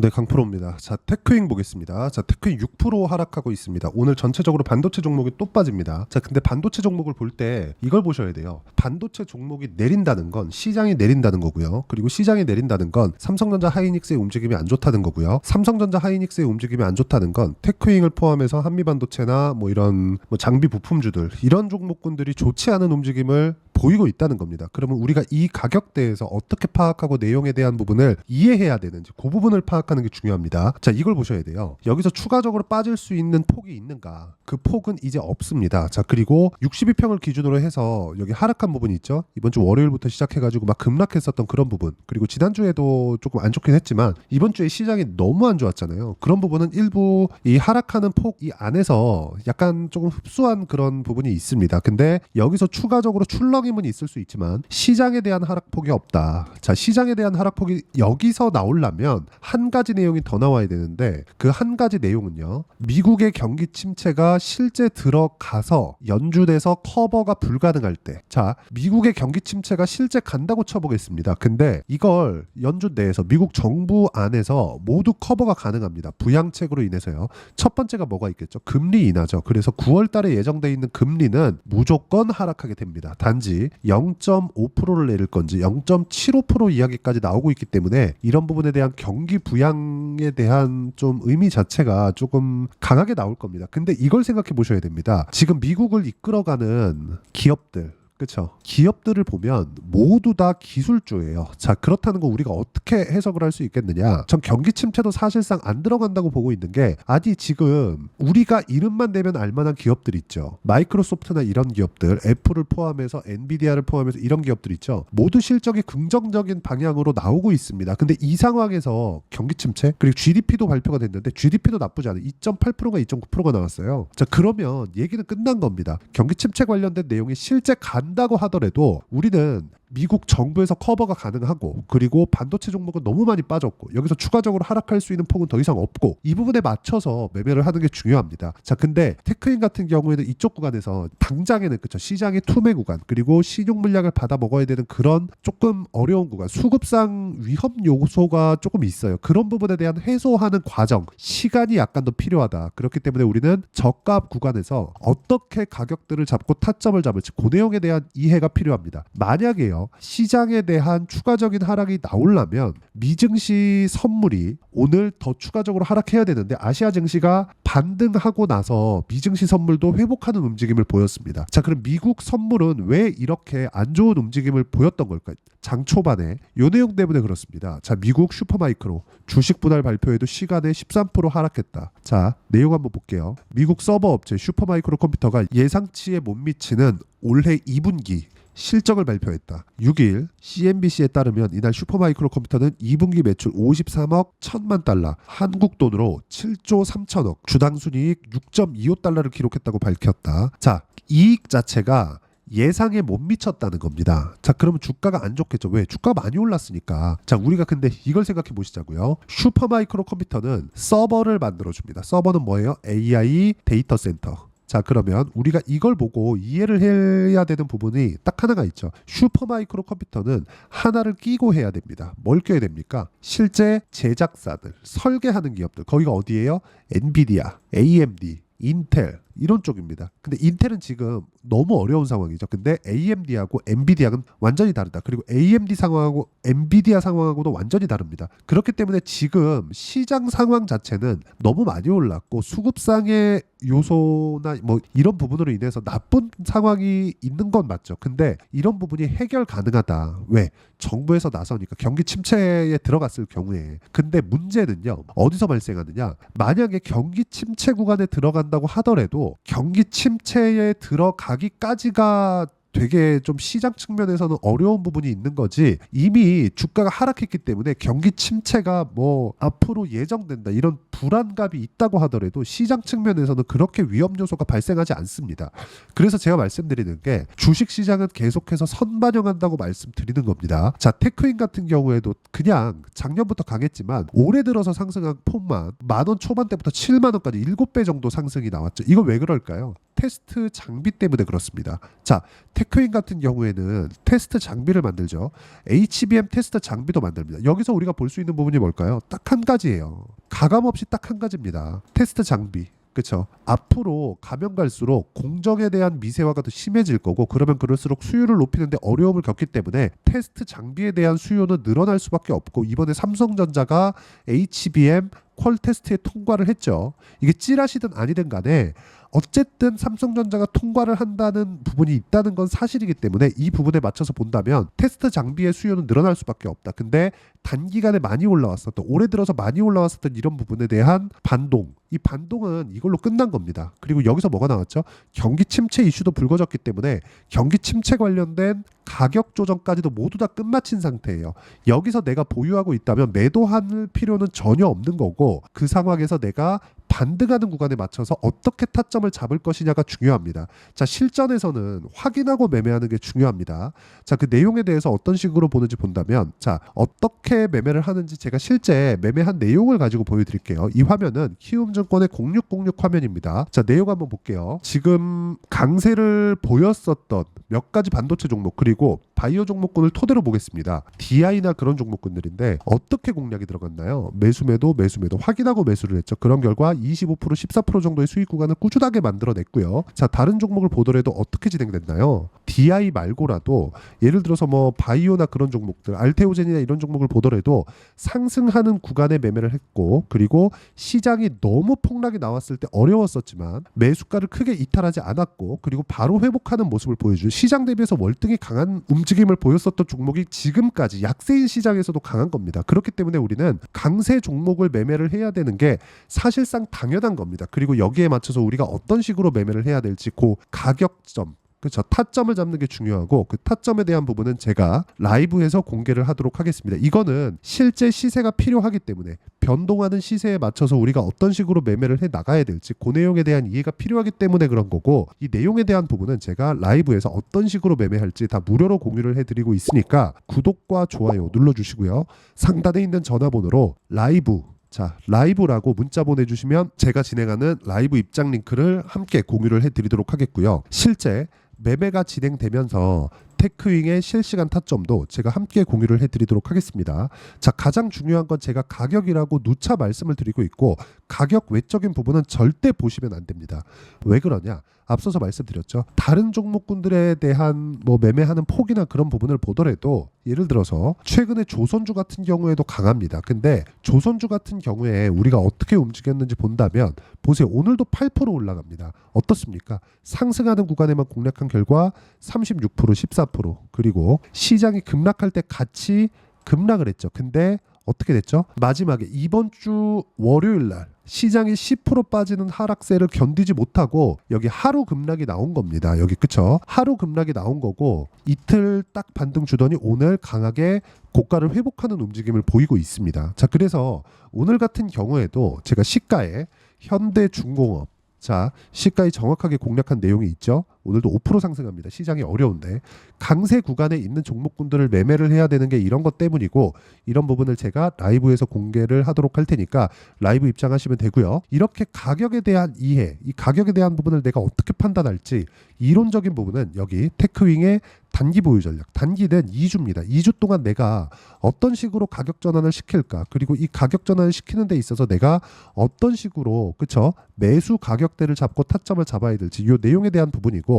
네, 강프로입니다. 자, 테크윙 보겠습니다. 자, 테크윙 6% 하락하고 있습니다. 오늘 전체적으로 반도체 종목이 또 빠집니다. 자, 근데 반도체 종목을 볼 때 이걸 보셔야 돼요. 반도체 종목이 내린다는 건 시장이 내린다는 거고요. 그리고 시장이 내린다는 건 삼성전자 하이닉스의 움직임이 안 좋다는 거고요. 삼성전자 하이닉스의 움직임이 안 좋다는 건 테크윙을 포함해서 한미반도체나 뭐 이런 뭐 장비 부품주들 이런 종목군들이 좋지 않은 움직임을 보이고 있다는 겁니다. 그러면 우리가 이 가격대에서 어떻게 파악하고 내용에 대한 부분을 이해해야 되는지 그 부분을 파악하는 게 중요합니다. 자, 이걸 보셔야 돼요. 여기서 추가적으로 빠질 수 있는 폭이 있는가? 그 폭은 이제 없습니다. 자, 그리고 62평을 기준으로 해서 여기 하락한 부분이 있죠. 이번 주 월요일부터 시작해가지고 막 급락했었던 그런 부분, 그리고 지난주에도 조금 안 좋긴 했지만 이번 주에 시장이 너무 안 좋았잖아요. 그런 부분은 일부 이 하락하는 폭 이 안에서 약간 조금 흡수한 그런 부분이 있습니다. 근데 여기서 추가적으로 출렁임은 있을 수 있지만 시장에 대한 하락폭이 없다. 자, 시장에 대한 하락폭이 여기서 나오려면 한 가지 내용이 더 나와야 되는데 그 한 가지 내용은요, 미국의 경기 침체가 실제 들어가서 연준에서 커버가 불가능할 때, 자, 미국의 경기 침체가 실제 간다고 쳐보겠습니다. 근데 이걸 연준 내에서 미국 정부 안에서 모두 커버가 가능합니다. 부양책으로 인해서요. 첫 번째가 뭐가 있겠죠? 금리 인하죠. 그래서 9월 달에 예정돼 있는 금리는 무조건 하락하게 됩니다. 단지 0.5%를 내릴 건지 0.75% 이야기까지 나오고 있기 때문에 이런 부분에 대한 경기 부양에 대한 좀 의미 자체가 조금 강하게 나올 겁니다. 근데 이걸 생각해 보셔야 됩니다. 지금 미국을 이끌어가는 기업들, 그렇죠. 기업들을 보면 모두 다 기술주예요. 자, 그렇다는 거 우리가 어떻게 해석을 할 수 있겠느냐? 전 경기 침체도 사실상 안 들어간다고 보고 있는 게, 아니 지금 우리가 이름만 대면 알만한 기업들 있죠. 마이크로소프트나 이런 기업들, 애플을 포함해서 엔비디아를 포함해서 이런 기업들 있죠. 모두 실적이 긍정적인 방향으로 나오고 있습니다. 근데 이 상황에서 경기 침체, 그리고 GDP도 발표가 됐는데 GDP도 나쁘지 않아요. 2.8%가 2.9%가 나왔어요. 자, 그러면 얘기는 끝난 겁니다. 경기 침체 관련된 내용이 실제 간다고 하더라도 우리는 미국 정부에서 커버가 가능하고, 그리고 반도체 종목은 너무 많이 빠졌고 여기서 추가적으로 하락할 수 있는 폭은 더 이상 없고, 이 부분에 맞춰서 매매를 하는 게 중요합니다. 자, 근데 테크인 같은 경우에는 이쪽 구간에서 당장에는, 그쵸, 시장의 투매 구간, 그리고 신용 물량을 받아 먹어야 되는 그런 조금 어려운 구간, 수급상 위험 요소가 조금 있어요. 그런 부분에 대한 해소하는 과정, 시간이 약간 더 필요하다. 그렇기 때문에 우리는 저가 구간에서 어떻게 가격들을 잡고 타점을 잡을지 그 내용에 대한 이해가 필요합니다. 만약에요, 시장에 대한 추가적인 하락이 나오려면 미증시 선물이 오늘 더 추가적으로 하락해야 되는데, 아시아 증시가 반등하고 나서 미증시 선물도 회복하는 움직임을 보였습니다. 자, 그럼 미국 선물은 왜 이렇게 안 좋은 움직임을 보였던 걸까요? 장 초반에 이 내용 때문에 그렇습니다. 자, 미국 슈퍼마이크로 주식 분할 발표에도 시간에 13% 하락했다. 자, 내용 한번 볼게요. 미국 서버 업체 슈퍼마이크로 컴퓨터가 예상치에 못 미치는 올해 2분기 실적을 발표했다. 6일 CNBC에 따르면 이날 슈퍼마이크로 컴퓨터는 2분기 매출 53억 1천만 달러, 한국 돈으로 7조 3천억, 주당 순이익 6.25달러를 기록했다고 밝혔다. 자, 이익 자체가 예상에 못 미쳤다는 겁니다. 자, 그러면 주가가 안 좋겠죠. 왜? 주가가 많이 올랐으니까. 자, 우리가 근데 이걸 생각해 보시자고요. 슈퍼마이크로 컴퓨터는 서버를 만들어줍니다. 서버는 뭐예요? AI 데이터 센터. 자, 그러면 우리가 이걸 보고 이해를 해야 되는 부분이 딱 하나가 있죠. 슈퍼마이크로 컴퓨터는 하나를 끼고 해야 됩니다. 뭘 껴야 됩니까? 실제 제작사들, 설계하는 기업들, 거기가 어디예요? 엔비디아, AMD, 인텔, 이런 쪽입니다. 근데 인텔은 지금 너무 어려운 상황이죠. 근데 AMD하고 엔비디아는 완전히 다르다. 그리고 AMD 상황하고 엔비디아 상황하고도 완전히 다릅니다. 그렇기 때문에 지금 시장 상황 자체는 너무 많이 올랐고, 수급상의 요소나 뭐 이런 부분으로 인해서 나쁜 상황이 있는 건 맞죠. 근데 이런 부분이 해결 가능하다. 왜? 정부에서 나서니까, 경기 침체에 들어갔을 경우에. 근데 문제는요, 어디서 발생하느냐? 만약에 경기 침체 구간에 들어간다고 하더라도 경기 침체에 들어가기까지가 되게 좀 시장 측면에서는 어려운 부분이 있는 거지, 이미 주가가 하락했기 때문에 경기 침체가 뭐 앞으로 예정된다 이런 불안감이 있다고 하더라도 시장 측면에서는 그렇게 위험 요소가 발생하지 않습니다. 그래서 제가 말씀드리는 게, 주식 시장은 계속해서 선반영한다고 말씀드리는 겁니다. 자, 테크인 같은 경우에도 그냥 작년부터 강했지만 올해 들어서 상승한 폭만 10,000원 초반대부터 70,000원까지 7배 정도 상승이 나왔죠. 이거 왜 그럴까요? 테스트 장비 때문에 그렇습니다. 자, 테크윈 같은 경우에는 테스트 장비를 만들죠. HBM 테스트 장비도 만듭니다. 여기서 우리가 볼 수 있는 부분이 뭘까요? 딱 한 가지예요. 가감 없이 딱 한 가지입니다. 테스트 장비. 그쵸. 앞으로 가면 갈수록 공정에 대한 미세화가 더 심해질 거고, 그러면 그럴수록 수율을 높이는데 어려움을 겪기 때문에 테스트 장비에 대한 수요는 늘어날 수밖에 없고, 이번에 삼성전자가 HBM 퀄 테스트에 통과를 했죠. 이게 찌라시든 아니든 간에 어쨌든 삼성전자가 통과를 한다는 부분이 있다는 건 사실이기 때문에 이 부분에 맞춰서 본다면 테스트 장비의 수요는 늘어날 수밖에 없다. 근데 단기간에 많이 올라왔었던, 올해 들어서 많이 올라왔었던 이런 부분에 대한 반동, 이 반동은 이걸로 끝난 겁니다. 그리고 여기서 뭐가 나왔죠? 경기 침체 이슈도 불거졌기 때문에 경기 침체 관련된 가격 조정까지도 모두 다 끝마친 상태예요. 여기서 내가 보유하고 있다면 매도할 필요는 전혀 없는 거고, 그 상황에서 내가 반등하는 구간에 맞춰서 어떻게 타점을 잡을 것이냐가 중요합니다. 자, 실전에서는 확인하고 매매하는 게 중요합니다. 자, 그 내용에 대해서 어떤 식으로 보는지 본다면, 자, 어떻게 매매를 하는지 제가 실제 매매한 내용을 가지고 보여드릴게요. 이 화면은 키움증권의 0606 화면입니다. 자, 내용 한번 볼게요. 지금 강세를 보였었던 몇 가지 반도체 종목, 그리고 바이오 종목군을 토대로 보겠습니다. DI나 그런 종목군들인데 어떻게 공략이 들어갔나요? 매수매도 확인하고 매수를 했죠. 그런 결과 25% 14% 정도의 수익 구간을 꾸준하게 만들어냈고요. 자, 다른 종목을 보더라도 어떻게 진행됐나요? DI 말고라도 예를 들어서 뭐 바이오나 그런 종목들, 알테오젠이나 이런 종목을 보더라도 상승하는 구간에 매매를 했고, 그리고 시장이 너무 폭락이 나왔을 때 어려웠었지만 매수가를 크게 이탈하지 않았고, 그리고 바로 회복하는 모습을 보여준, 시장 대비해서 월등히 강한 움직임을 보였었던 종목이 지금까지 약세인 시장에서도 강한 겁니다. 그렇기 때문에 우리는 강세 종목을 매매를 해야 되는 게 사실상 당연한 겁니다. 그리고 여기에 맞춰서 우리가 어떤 식으로 매매를 해야 될지, 그 가격점, 그렇죠, 타점을 잡는 게 중요하고, 그 타점에 대한 부분은 제가 라이브에서 공개를 하도록 하겠습니다. 이거는 실제 시세가 필요하기 때문에, 변동하는 시세에 맞춰서 우리가 어떤 식으로 매매를 해 나가야 될지 그 내용에 대한 이해가 필요하기 때문에 그런 거고, 이 내용에 대한 부분은 제가 라이브에서 어떤 식으로 매매할지 다 무료로 공유를 해드리고 있으니까 구독과 좋아요 눌러주시고요. 상단에 있는 전화번호로 라이브라고 문자 보내주시면 제가 진행하는 라이브 입장 링크를 함께 공유를 해드리도록 하겠고요. 실제 매매가 진행되면서 테크윙의 실시간 타점도 제가 함께 공유를 해드리도록 하겠습니다. 자, 가장 중요한 건 제가 가격이라고 누차 말씀을 드리고 있고, 가격 외적인 부분은 절대 보시면 안 됩니다. 왜 그러냐? 앞서서 말씀드렸죠. 다른 종목군들에 대한 뭐 매매하는 폭이나 그런 부분을 보더라도, 예를 들어서 최근에 조선주 같은 경우에도 강합니다. 근데 조선주 같은 경우에 우리가 어떻게 움직였는지 본다면 보세요. 오늘도 8% 올라갑니다. 어떻습니까? 상승하는 구간에만 공략한 결과 36%, 14%, 그리고 시장이 급락할 때 같이 급락을 했죠. 근데 어떻게 됐죠? 마지막에 이번 주 월요일 날 시장이 10% 빠지는 하락세를 견디지 못하고 여기 하루 급락이 나온 겁니다. 여기 그쵸? 하루 급락이 나온 거고, 이틀 딱 반등 주더니 오늘 강하게 고가를 회복하는 움직임을 보이고 있습니다. 자, 그래서 오늘 같은 경우에도 제가 시가에 현대중공업, 자, 시가에 정확하게 공략한 내용이 있죠. 오늘도 5% 상승합니다. 시장이 어려운데 강세 구간에 있는 종목군들을 매매를 해야 되는 게 이런 것 때문이고, 이런 부분을 제가 라이브에서 공개를 하도록 할 테니까 라이브 입장하시면 되고요. 이렇게 가격에 대한 이해, 이 가격에 대한 부분을 내가 어떻게 판단할지, 이론적인 부분은 여기 테크윙의 단기 보유 전략, 단기는 2주입니다. 2주 동안 내가 어떤 식으로 가격 전환을 시킬까, 그리고 이 가격 전환을 시키는 데 있어서 내가 어떤 식으로, 그쵸, 매수 가격대를 잡고 타점을 잡아야 될지, 이 내용에 대한 부분이고,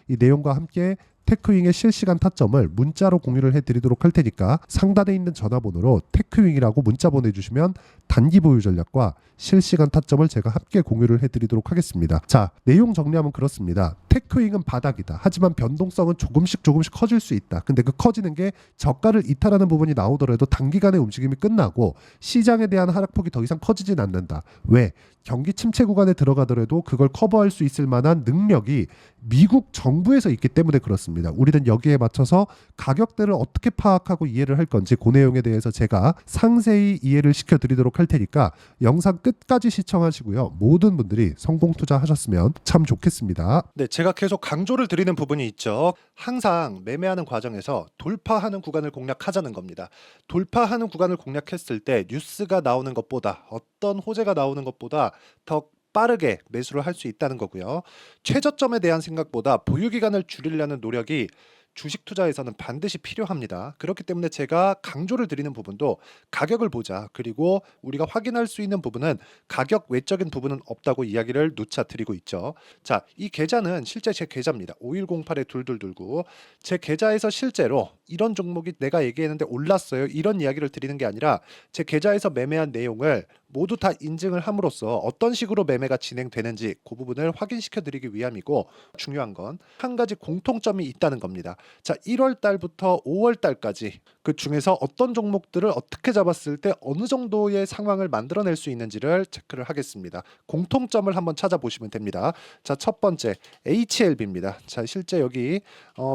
이 내용과 함께 테크윙의 실시간 타점을 문자로 공유를 해드리도록 할 테니까 상단에 있는 전화번호로 테크윙이라고 문자 보내주시면 단기 보유 전략과 실시간 타점을 제가 함께 공유를 해드리도록 하겠습니다. 자, 내용 정리하면 그렇습니다. 테크윙은 바닥이다. 하지만 변동성은 조금씩 커질 수 있다. 근데 그 커지는 게 저가를 이탈하는 부분이 나오더라도 단기간에 움직임이 끝나고 시장에 대한 하락폭이 더 이상 커지진 않는다. 왜? 경기 침체 구간에 들어가더라도 그걸 커버할 수 있을 만한 능력이 미국 정부에서 있기 때문에 그렇습니다. 우리는 여기에 맞춰서 가격대를 어떻게 파악하고 이해를 할 건지, 그 내용에 대해서 제가 상세히 이해를 시켜드리도록 할 테니까 영상 끝까지 시청하시고요. 모든 분들이 성공 투자하셨으면 참 좋겠습니다. 네, 제가 계속 강조를 드리는 부분이 있죠. 항상 매매하는 과정에서 돌파하는 구간을 공략하자는 겁니다. 돌파하는 구간을 공략했을 때 뉴스가 나오는 것보다, 어떤 호재가 나오는 것보다 더 빠르게 매수를 할 수 있다는 거고요. 최저점에 대한 생각보다 보유 기간을 줄이려는 노력이 주식 투자에서는 반드시 필요합니다. 그렇기 때문에 제가 강조를 드리는 부분도 가격을 보자. 그리고 우리가 확인할 수 있는 부분은 가격 외적인 부분은 없다고 이야기를 누차 드리고 있죠. 자, 이 계좌는 실제 제 계좌입니다. 5108-2229. 제 계좌에서 실제로 이런 종목이 내가 얘기했는데 올랐어요. 이런 이야기를 드리는 게 아니라 제 계좌에서 매매한 내용을 모두 다 인증을 함으로써 어떤 식으로 매매가 진행되는지 그 부분을 확인시켜 드리기 위함이고, 중요한 건 한 가지 공통점이 있다는 겁니다. 자, 1월 달부터 5월 달까지 그 중에서 어떤 종목들을 어떻게 잡았을 때 어느 정도의 상황을 만들어낼 수 있는지를 체크를 하겠습니다. 공통점을 한번 찾아보시면 됩니다. 자, 첫 번째 HLB입니다. 자, 실제 여기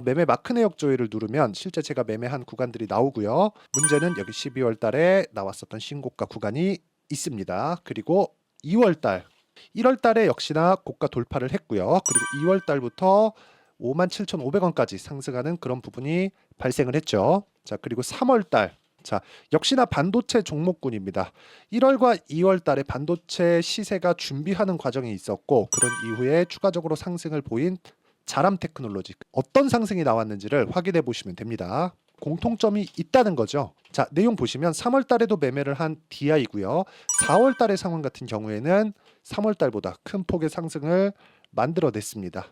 매매 마크 내역 조회를 누르면 실제 제가 매매한 구간들이 나오고요. 문제는 여기 12월 달에 나왔었던 신고가 구간이 있습니다. 그리고 2월 달, 1월 달에 역시나 고가 돌파를 했고요. 그리고 2월 달부터 57,500원까지 상승하는 그런 부분이 발생을 했죠. 자, 그리고 3월 달, 자, 역시나 반도체 종목군입니다. 1월과 2월 달에 반도체 시세가 준비하는 과정이 있었고, 그런 이후에 추가적으로 상승을 보인 자람 테크놀로지, 어떤 상승이 나왔는지를 확인해 보시면 됩니다. 공통점이 있다는 거죠. 자, 내용 보시면 3월 달에도 매매를 한 DI고요. 4월 달의 상황 같은 경우에는 3월 달보다 큰 폭의 상승을 만들어냈습니다.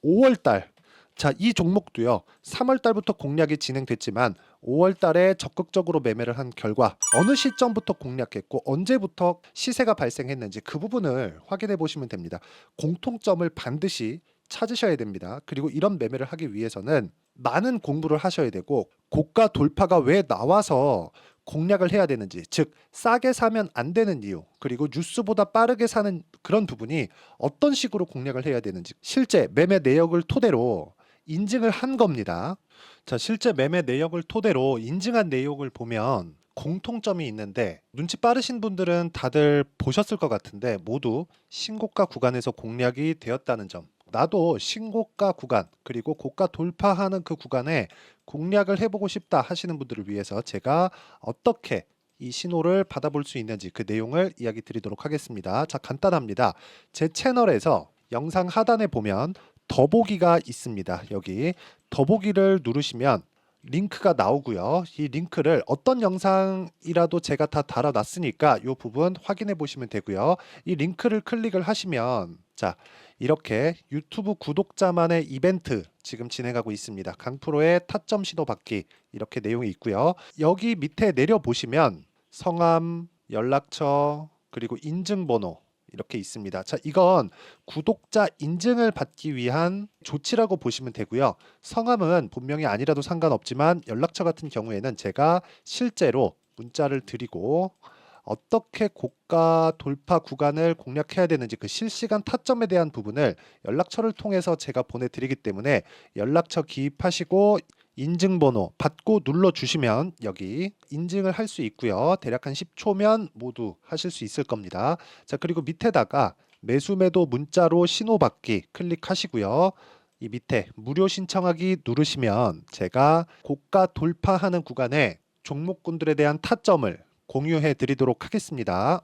5월 달, 자, 이 종목도요. 3월 달부터 공략이 진행됐지만 5월 달에 적극적으로 매매를 한 결과 어느 시점부터 공략했고 언제부터 시세가 발생했는지 그 부분을 확인해 보시면 됩니다. 공통점을 반드시 찾으셔야 됩니다. 그리고 이런 매매를 하기 위해서는 많은 공부를 하셔야 되고, 고가 돌파가 왜 나와서 공략을 해야 되는지, 즉 싸게 사면 안 되는 이유, 그리고 뉴스보다 빠르게 사는 그런 부분이 어떤 식으로 공략을 해야 되는지 실제 매매 내역을 토대로 인증을 한 겁니다. 자, 실제 매매 내역을 토대로 인증한 내용을 보면 공통점이 있는데, 눈치 빠르신 분들은 다들 보셨을 것 같은데 모두 신고가 구간에서 공략이 되었다는 점, 나도 신고가 구간 그리고 고가 돌파하는 그 구간에 공략을 해보고 싶다 하시는 분들을 위해서 제가 어떻게 이 신호를 받아볼 수 있는지 그 내용을 이야기 드리도록 하겠습니다. 자, 간단합니다. 제 채널에서 영상 하단에 보면 더보기가 있습니다. 여기 더보기를 누르시면 링크가 나오고요. 이 링크를 어떤 영상이라도 제가 다 달아놨으니까 이 부분 확인해 보시면 되고요. 이 링크를 클릭을 하시면, 자, 이렇게 유튜브 구독자만의 이벤트 지금 진행하고 있습니다. 강프로의 타점 신호 받기, 이렇게 내용이 있고요. 여기 밑에 내려 보시면 성함, 연락처, 그리고 인증번호 이렇게 있습니다. 자, 이건 구독자 인증을 받기 위한 조치라고 보시면 되고요. 성함은 본명이 아니라도 상관없지만 연락처 같은 경우에는 제가 실제로 문자를 드리고 어떻게 고가 돌파 구간을 공략해야 되는지 그 실시간 타점에 대한 부분을 연락처를 통해서 제가 보내드리기 때문에 연락처 기입하시고 인증번호 받고 눌러주시면 여기 인증을 할 수 있고요. 대략 한 10초면 모두 하실 수 있을 겁니다. 자, 그리고 밑에다가 매수매도 문자로 신호받기 클릭하시고요. 이 밑에 무료 신청하기 누르시면 제가 고가 돌파하는 구간에 종목군들에 대한 타점을 공유해 드리도록 하겠습니다.